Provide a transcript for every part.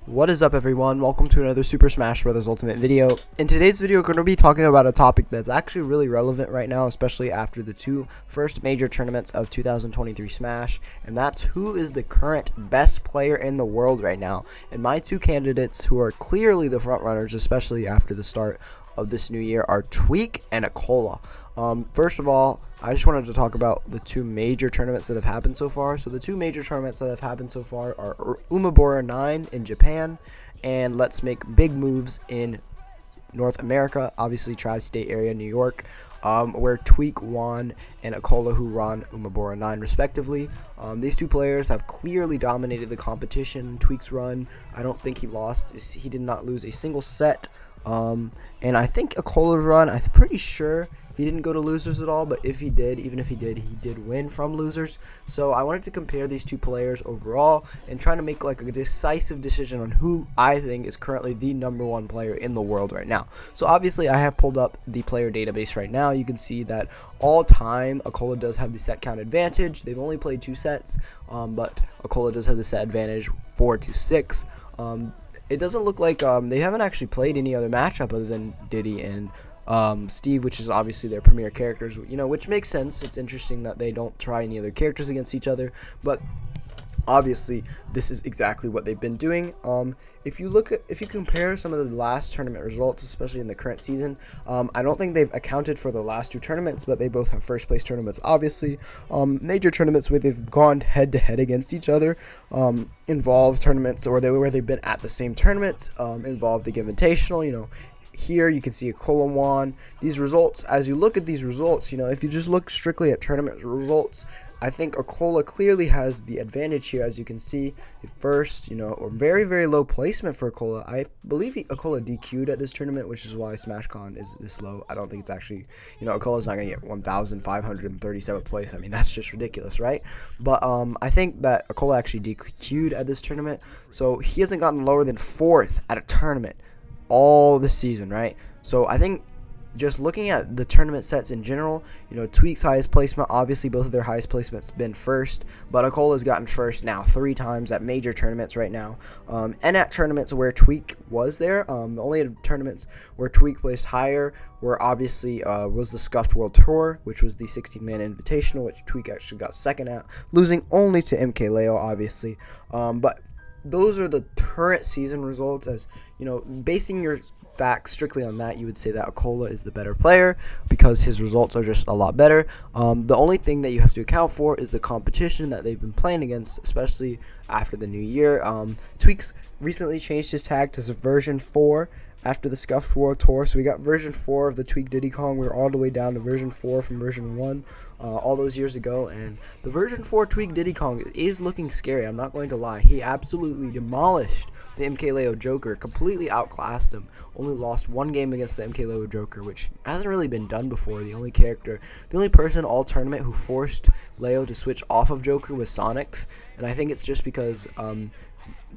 What is up, everyone? Welcome to another Super Smash Bros. Ultimate video. In today's video, we're going to be talking about a topic that's actually really relevant right now, especially after the two first major tournaments of 2023 Smash, and that's who is the current best player in the world right now. And my two candidates who are clearly the front runners, especially after the start of this new year, are Tweek and acola. First of all, I just wanted to talk about the two major tournaments that have happened so far. So the two major tournaments that have happened so far are Umebora 9 in Japan and Let's Make Big Moves in North America, obviously tri-state area, New York, where Tweek won and acola, who won Umebora 9 respectively. These two players have clearly dominated the competition. Tweek's run, I don't think he lost. He did not lose a single set. And I think acola's run, I'm pretty sure he didn't go to losers at all, but if he did, even if he did win from losers. So I wanted to compare these two players overall and trying to make like a decisive decision on who I think is currently the #1 player in the world right now. So obviously I have pulled up the player database right now. You can see that all time acola does have the set count advantage. They've only played 2 sets, but acola does have the set advantage 4-6. It doesn't look like they haven't actually played any other matchup other than Diddy and Steve, which is obviously their premier characters, which makes sense. It's interesting that they don't try any other characters against each other, but obviously this is exactly what they've been doing. If you compare some of the last tournament results, especially in the current season, I don't think they've accounted for the last 2 tournaments, but they both have first place tournaments, obviously. Major tournaments where they've gone head to head against each other involve tournaments where they've been at the same tournaments, involve the Invitational. Here you can see acola won. These results, as you look at these results, if you just look strictly at tournament results, I think acola clearly has the advantage here. As you can see, first, or very, very low placement for acola. I believe acola DQ'd at this tournament, which is why SmashCon is this low. I don't think it's actually, akola's not going to get 1,537th place. I mean, that's just ridiculous, right? But I think that acola actually DQ'd at this tournament, so he hasn't gotten lower than 4th at a tournament all the season, right? So I think just looking at the tournament sets in general, Tweek's highest placement, obviously both of their highest placements been first, but acola's gotten first now 3 times at major tournaments right now, and at tournaments where Tweek was there. The only tournaments where Tweek placed higher were obviously was the Scuffed World Tour, which was the 16-man invitational, which Tweek actually got second at, losing only to MKLeo, obviously. But those are the current season results. As basing your facts strictly on that, you would say that acola is the better player because his results are just a lot better. The only thing that you have to account for is the competition that they've been playing against, especially after the new year. Tweek's recently changed his tag to version 4 after the Scuffed World Tour, so we got version 4 of the Tweek Diddy Kong. We're all the way down to version 4 from version 1 all those years ago, and the version 4 Tweek Diddy Kong is looking scary. I'm not going to lie. He absolutely demolished the MKLeo Joker, completely outclassed him, only lost 1 game against the MKLeo Joker, which hasn't really been done before. The only person all tournament who forced Leo to switch off of Joker was Sonics, and I think it's just because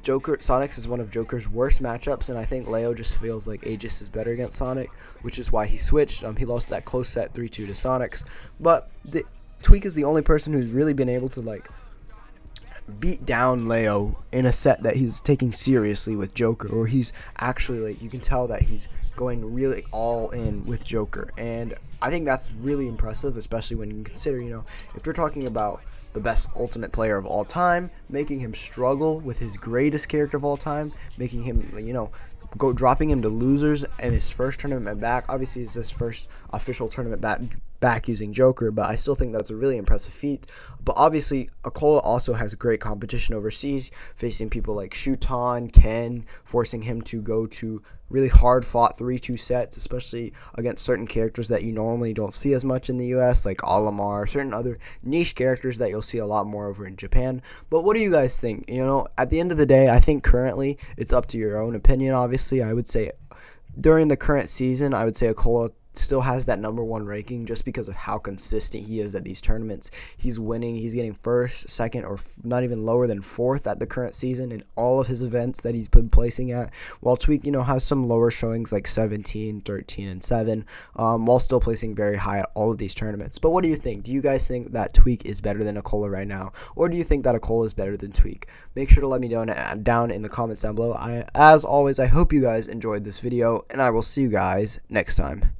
Sonics is one of Joker's worst matchups, and I think Leo just feels like Aegis is better against Sonic, which is why he switched. He lost that close set 3-2 to Sonics, but Tweek is the only person who's really been able to beat down Leo in a set that he's taking seriously with Joker, or he's actually you can tell that he's going really all in with Joker, and I think that's really impressive, especially when you consider, if you're talking about the best ultimate player of all time, making him struggle with his greatest character of all time, making him, dropping him to losers in his first tournament back. Obviously, it's his first official tournament back using Joker, but I still think that's a really impressive feat. But obviously, acola also has great competition overseas, facing people like Shuton, Ken, forcing him to go to really hard-fought 3-2 sets, especially against certain characters that you normally don't see as much in the US, like Olimar, certain other niche characters that you'll see a lot more over in Japan. But what do you guys think? At the end of the day, I think currently it's up to your own opinion, obviously. I would say during the current season, I would say acola still has that #1 ranking just because of how consistent he is at these tournaments. He's winning. He's getting first, second, or not even lower than fourth at the current season in all of his events that he's been placing at. While Tweek, has some lower showings like 17, 13, and 7, while still placing very high at all of these tournaments. But what do you think? Do you guys think that Tweek is better than acola right now, or do you think that acola is better than Tweek? Make sure to let me know down in the comments down below. As always, I hope you guys enjoyed this video, and I will see you guys next time.